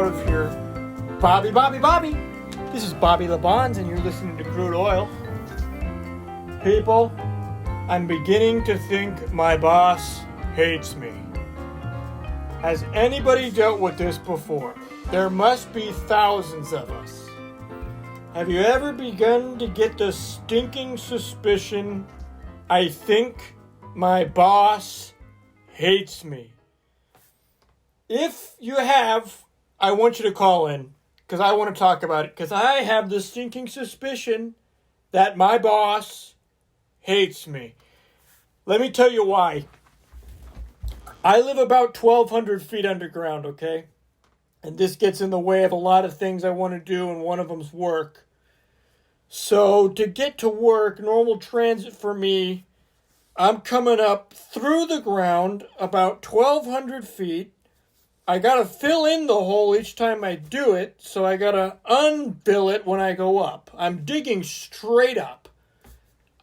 out of here. Bobby. This is Bobby LeBons, and you're listening to Crude Oil. People, I'm beginning to think my boss hates me. Has anybody dealt with this before? There must be thousands of us. Have you ever begun to get the stinking suspicion, I think my boss hates me? If you have, I want you to call in, because I want to talk about it, because I have the stinking suspicion that my boss hates me. Let me tell you why. I live about 1,200 feet underground, okay? And this gets in the way of a lot of things I want to do, and one of them's work. So to get to work, normal transit for me, I'm coming up through the ground about 1,200 feet. I gotta fill in the hole each time I do it, so I gotta unfill it when I go up. I'm digging straight up.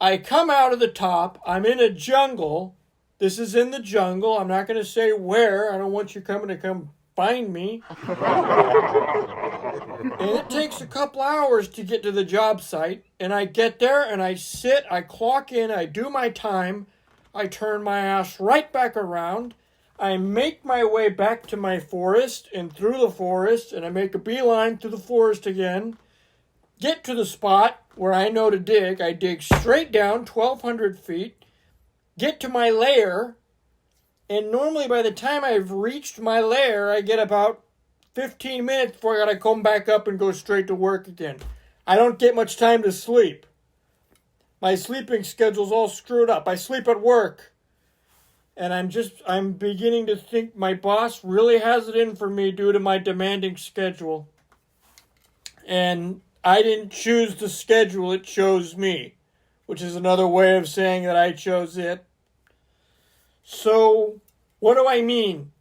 I come out of the top. I'm in a jungle. This is in the jungle. I'm not gonna say where. I don't want you to come find me. And it takes a couple hours to get to the job site. And I get there and I sit, I clock in, I do my time. I turn my ass right back around. I make my way back to my forest and through the forest, and I make a beeline through the forest again. Get to the spot where I know to dig. I dig straight down 1,200 feet. Get to my lair. And normally by the time I've reached my lair, I get about 15 minutes before I gotta come back up and go straight to work again. I don't get much time to sleep. My sleeping schedule's all screwed up. I sleep at work. And I'm beginning to think my boss really has it in for me due to my demanding schedule. And I didn't choose the schedule, it chose me. Which is another way of saying that I chose it. So, what do I mean?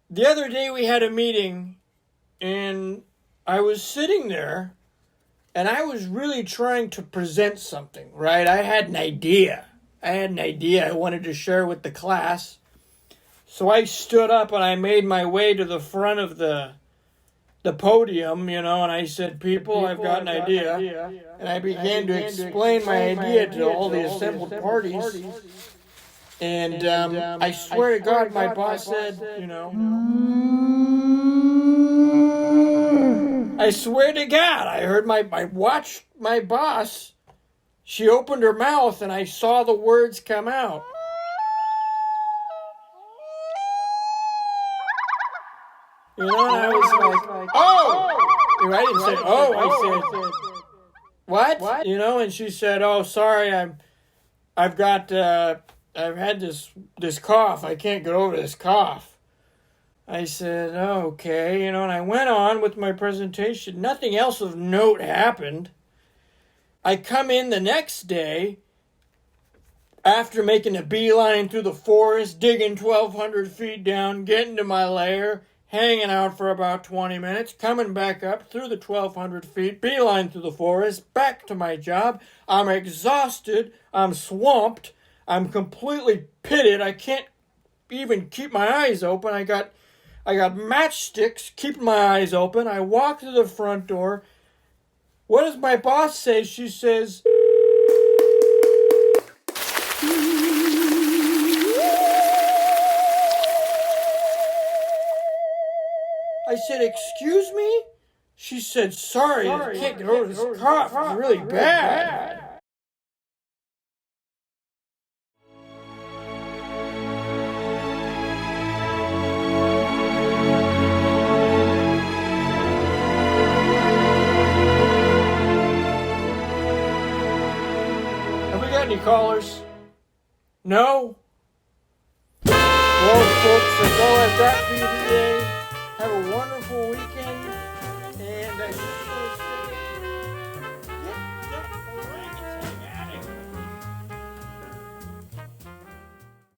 The other day we had a meeting, and I was sitting there, and I was really trying to present something, right? I had an idea I wanted to share with the class. So I stood up and I made my way to the front of the podium, and I said, people, I've got an idea. And I began to explain my idea to all the assembled parties. And I swear to God, my boss said, I swear to God, I heard I watched my boss. She opened her mouth and I saw the words come out. And I was like, oh! I didn't say, oh, I said, what? And she said, oh, sorry, I've had this cough. I can't get over this cough. I said, oh, okay, and I went on with my presentation. Nothing else of note happened. I come in the next day, after making a beeline through the forest, digging 1,200 feet down, getting to my lair, hanging out for about 20 minutes, coming back up through the 1,200 feet, beeline through the forest, back to my job. I'm exhausted. I'm swamped. I'm completely pitted. I can't even keep my eyes open. I got matchsticks keeping my eyes open. I walk to the front door. What does my boss say? She says, I said, excuse me? She said, sorry, I can't get over this cough. It's really bad. Any callers? No? Well, folks, that's all I've got for you today.